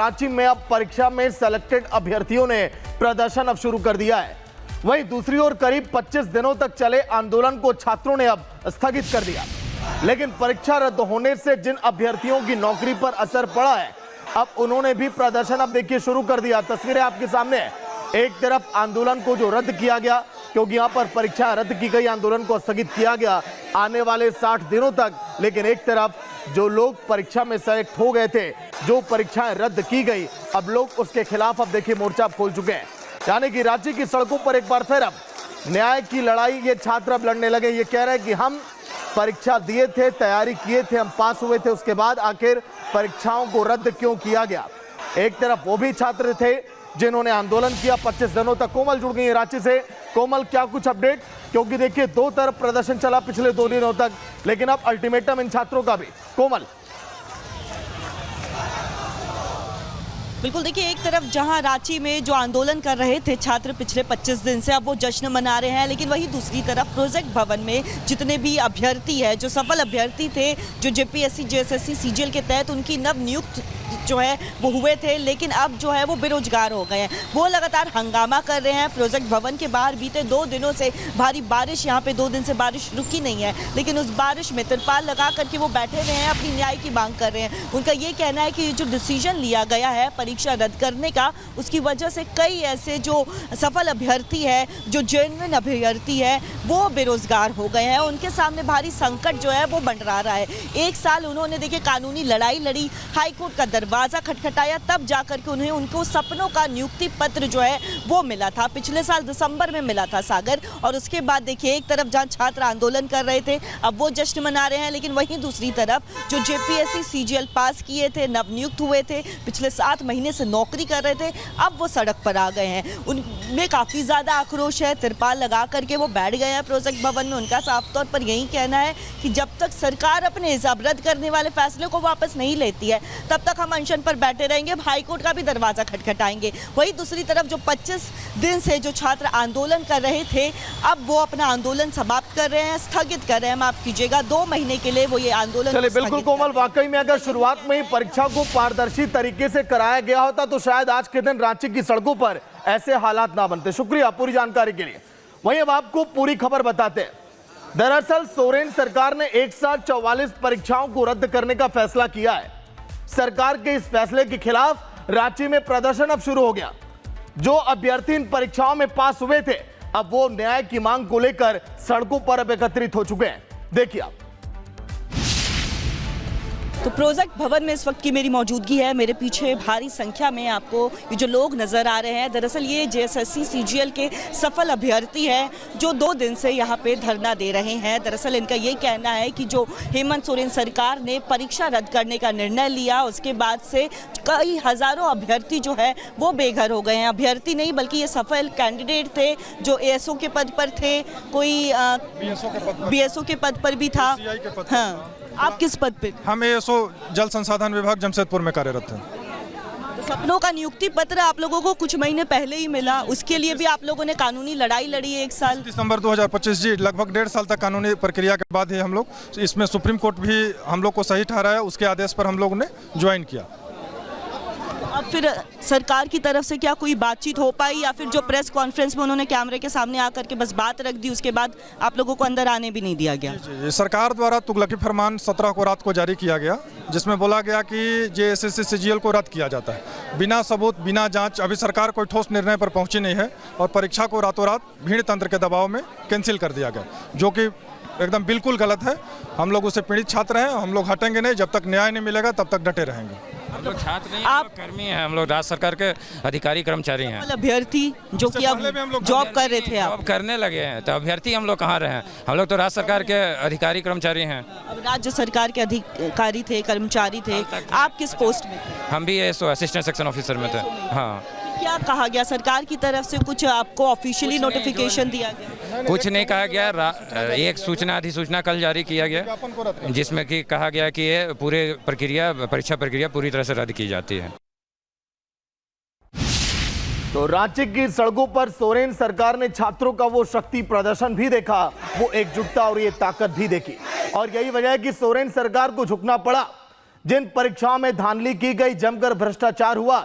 रांची में अब परीक्षा में सेलेक्टेड अभ्यर्थियों ने प्रदर्शन अब शुरू कर दिया है। वहीं दूसरी ओर करीब 25 दिनों तक चले आंदोलन को छात्रों ने अब स्थगित कर दिया। लेकिन परीक्षा रद्द होने से जिन अभ्यर्थियों की नौकरी पर असर पड़ा है, अब उन्होंने भी प्रदर्शन अब देखिए शुरू कर दिया। तस्वीरें आपके सामने है। एक तरफ आंदोलन को जो रद्द किया गया, क्योंकि यहां पर परीक्षा रद्द की गई, आंदोलन को स्थगित किया गया आने वाले 60 दिनों तक। लेकिन एक तरफ जो लोग परीक्षा में सेलेक्ट हो गए थे, जो परीक्षाएं रद्द की गई, अब लोग उसके खिलाफ अब देखिए मोर्चा खोल चुके हैं। यानी कि रांची की सड़कों पर एक बार फिर अब न्याय की लड़ाई ये छात्र अब लड़ने लगे। ये कह रहे हैं कि हम परीक्षा दिए थे, तैयारी किए थे, हम पास हुए थे, उसके बाद आखिर परीक्षाओं को रद्द क्यों किया गया। एक तरफ वो भी छात्र थे जिन्होंने आंदोलन किया 25 दिनों तक। कोमल जुड़ गई है रांची से। कोमल, क्या कुछ अपडेट, क्योंकि देखिए दो तरफ प्रदर्शन चला पिछले 2 दिनों तक, लेकिन अब अल्टीमेटम इन छात्रों का भी। कोमल। बिल्कुल, देखिए एक तरफ जहां रांची में जो आंदोलन कर रहे थे छात्र पिछले 25 दिन से, अब वो जश्न मना रहे हैं, लेकिन वही दूसरी तरफ प्रोजेक्ट भवन में जितने भी अभ्यर्थी है, जो सफल अभ्यर्थी थे, जो जेपीएससी जेएसएससी सीजीएल के तहत उनकी नव नियुक्त जो है वो हुए थे, लेकिन अब जो है वो बेरोजगार हो गए हैं। वो लगातार हंगामा कर रहे हैं प्रोजेक्ट भवन के बाहर। बीते 2 दिनों से भारी बारिश, यहाँ पे 2 दिन से बारिश रुकी नहीं है, लेकिन उस बारिश में तिरपाल लगा करके वो बैठे हुए हैं, अपनी न्याय की मांग कर रहे हैं। उनका ये कहना है कि जो डिसीजन लिया गया है परीक्षा रद्द करने का, उसकी वजह से कई ऐसे जो सफल अभ्यर्थी है, जो जेन्युइन अभ्यर्थी है, वो बेरोजगार हो गए हैं। उनके सामने भारी संकट जो है वो मंडरा रहा है। 1 साल उन्होंने देखिए कानूनी लड़ाई लड़ी, हाईकोर्ट का दरवाजा खटखटाया, तब जाकर के उन्हें उनको सपनों का नियुक्ति पत्र जो है वो मिला था। पिछले साल दिसंबर में मिला था सागर। और उसके बाद देखिए एक तरफ जहां छात्र आंदोलन कर रहे थे, अब वो जश्न मना रहे हैं, लेकिन वहीं दूसरी तरफ जो जेपीएससी सीजीएल पास किए थे, नवनियुक्त हुए थे, पिछले 7 महीने से नौकरी कर रहे थे, अब वो सड़क पर आ गए हैं। उनमें काफ़ी ज़्यादा आक्रोश है। तिरपाल लगा करके वो बैठ गए हैं प्रोजेक्ट भवन में। उनका साफ तौर पर यही कहना है कि जब तक सरकार अपने हिसाब रद्द करने वाले फैसले को वापस नहीं लेती है, तब तक हम अनशन पर बैठे रहेंगे, हाईकोर्ट का भी दरवाजा खटखटाएंगे। वहीं दूसरी तरफ जो 25 दिन से जो छात्र आंदोलन कर रहे थे, अब वो अपना आंदोलन समाप्त कर रहे हैं, स्थगित कर रहे हैं, माफ कीजिएगा, 2 महीने के लिए वो ये आंदोलन। चलिए, बिल्कुल कोमल, वाकई में अगर शुरुआत में ही परीक्षा को पारदर्शी तरीके से कराया गया होता तो शायद आज के दिन रांची की सड़कों पर ऐसे हालात ना बनते। शुक्रिया पूरी जानकारी के लिए। वहीं अब आपको पूरी खबर बताते हैं। दरअसल सोरेन सरकार ने एक साथ 44 परीक्षाओं को रद्द करने का फैसला किया है। सरकार के इस फैसले के खिलाफ रांची में प्रदर्शन अब शुरू हो गया। जो अभ्यर्थी इन परीक्षाओं में पास हुए थे, अब वो न्याय की मांग को लेकर सड़कों पर अब एकत्रित हो चुके हैं। देखिए आप। तो प्रोजेक्ट भवन में इस वक्त की मेरी मौजूदगी है। मेरे पीछे भारी संख्या में आपको ये जो लोग नज़र आ रहे हैं, दरअसल ये जेएसएससी सीजीएल के सफल अभ्यर्थी हैं जो 2 दिन से यहाँ पे धरना दे रहे हैं। दरअसल इनका ये कहना है कि जो हेमंत सोरेन सरकार ने परीक्षा रद्द करने का निर्णय लिया, उसके बाद से कई हज़ारों अभ्यर्थी जो है वो बेघर हो गए हैं। अभ्यर्थी नहीं बल्कि ये सफल कैंडिडेट थे जो एएसओ के पद पर थे, कोई बीएसओ के पद पर भी था। हाँ, आप किस पद पे? हम एएसओ जल संसाधन विभाग जमशेदपुर में कार्यरत हैं। तो सपनों का नियुक्ति पत्र आप लोगों को कुछ महीने पहले ही मिला, उसके लिए भी आप लोगों ने कानूनी लड़ाई लड़ी 1 साल। दिसंबर 2025 जी, लगभग 1.5 साल तक कानूनी प्रक्रिया के बाद ही हम लोग इसमें सुप्रीम कोर्ट भी हम लोग को सही ठहराया, उसके आदेश पर हम लोग ने ज्वाइन किया। अब फिर सरकार की तरफ से क्या कोई बातचीत हो पाई, या फिर जो प्रेस कॉन्फ्रेंस में उन्होंने कैमरे के सामने आकर के बस बात रख दी, उसके बाद आप लोगों को अंदर आने भी नहीं दिया गया? जी, सरकार द्वारा तुगलकी फरमान 17 को रात को जारी किया गया, जिसमें बोला गया कि जेएसएससी सीजीएल को रद्द किया जाता है बिना सबूत, बिना जांच। अभी सरकार कोई ठोस निर्णय पर पहुंची नहीं है और परीक्षा को रातों रात भीड़ तंत्र के दबाव में कैंसिल कर दिया गया, जो कि एकदम बिल्कुल गलत है। हम लोग उससे पीड़ित छात्र हैं, हम लोग हटेंगे नहीं, जब तक न्याय नहीं मिलेगा तब तक डटे रहेंगे। हम लोग छात्र नहीं, आप कर्मी हैं, हम लोग राज्य सरकार के अधिकारी कर्मचारी हैं। अभ्यर्थी जो कि अब जॉब कर रहे थे, आप जॉब करने लगे हैं, तो अभ्यर्थी हम लोग कहाँ रहे हैं? हम लोग तो राज्य सरकार के अधिकारी कर्मचारी हैं। अब राज्य सरकार के अधिकारी थे, कर्मचारी थे, आप किस पोस्ट में थे? हम भी एएसओ असिस्टेंट सेक्शन ऑफिसर में थे। हाँ, क्या कहा गया सरकार की तरफ से? कुछ आपको ऑफिशियली नोटिफिकेशन दिया गया? कुछ नहीं कहा गया। एक सूचना अधिसूचना कल जारी किया गया, जिसमें कि कहा गया कि ये पूरे परीक्षा प्रक्रिया पूरी तरह से रद्द की जाती है। तो रांची की सड़कों पर सोरेन सरकार ने छात्रों का वो शक्ति प्रदर्शन भी देखा, वो एकजुटता और ये ताकत भी देखी, और यही वजह है कि सोरेन सरकार को झुकना पड़ा। जिन परीक्षाओं में धांधली की गई, जमकर भ्रष्टाचार हुआ,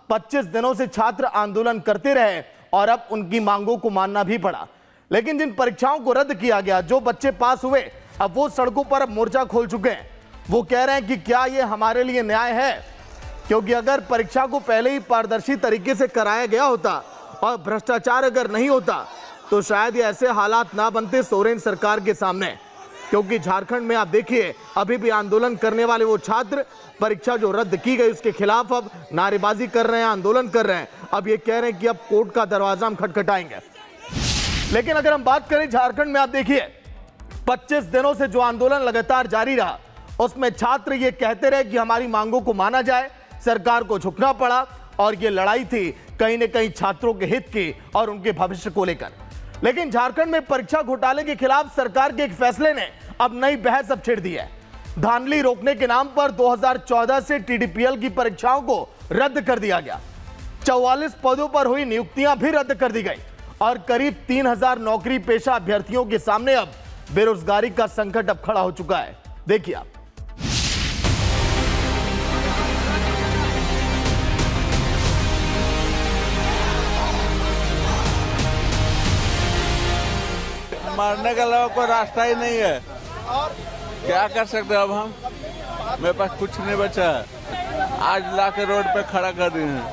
25 दिनों से छात्र आंदोलन करते रहे और अब उनकी मांगों को मानना भी पड़ा। लेकिन जिन परीक्षाओं को रद्द किया गया, जो बच्चे पास हुए, अब वो सड़कों पर अब मोर्चा खोल चुके हैं। वो कह रहे हैं कि क्या ये हमारे लिए न्याय है, क्योंकि अगर परीक्षा को पहले ही पारदर्शी तरीके से कराया गया होता और भ्रष्टाचार अगर नहीं होता तो शायद ये ऐसे हालात ना बनते सोरेन सरकार के सामने। क्योंकि झारखंड में आप देखिए, अभी भी आंदोलन करने वाले वो छात्र परीक्षा जो रद्द की गई उसके खिलाफ अब नारेबाजी कर रहे हैं, आंदोलन कर रहे हैं। अब ये कह रहे हैं कि अब कोर्ट का दरवाजा हम खटखटाएंगे। लेकिन अगर हम बात करें झारखंड में, आप देखिए 25 दिनों से जो आंदोलन लगातार जारी रहा, उसमें छात्र ये कहते रहे कि हमारी मांगों को माना जाए, सरकार को झुकना पड़ा और ये लड़ाई थी कहीं न कहीं छात्रों के हित की और उनके भविष्य को लेकर। लेकिन झारखंड में परीक्षा घोटाले के खिलाफ सरकार के एक फैसले ने अब नई बहस अब छेड़ दी है। धांधली रोकने के नाम पर 2014 से टीडीपीएल की परीक्षाओं को रद्द कर दिया गया। 44 पदों पर हुई नियुक्तियां भी रद्द कर दी गई और करीब 3000 नौकरी पेशा अभ्यर्थियों के सामने अब बेरोजगारी का संकट अब खड़ा हो चुका है। देखिए आप। मारने के अलावा कोई रास्ता ही नहीं है। क्या कर सकते हैं अब हम? मेरे पास कुछ नहीं बचा है। आज लाके रोड पे खड़ा कर दिए हैं।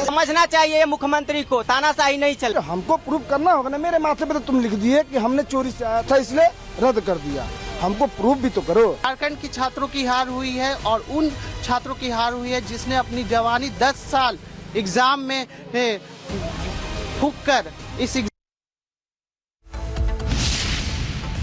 समझना चाहिए मुख्यमंत्री को, तानाशाही नहीं चल। हमको प्रूफ करना होगा ना। मेरे माथे पे तो तुम लिख दिए कि हमने चोरी से आया था इसलिए रद्द कर दिया। हमको प्रूफ भी तो करो। झारखंड की छात्रों की हार हुई है और उन छात्रों की हार हुई है जिसने अपनी जवानी 10 साल एग्जाम में फूंक कर इस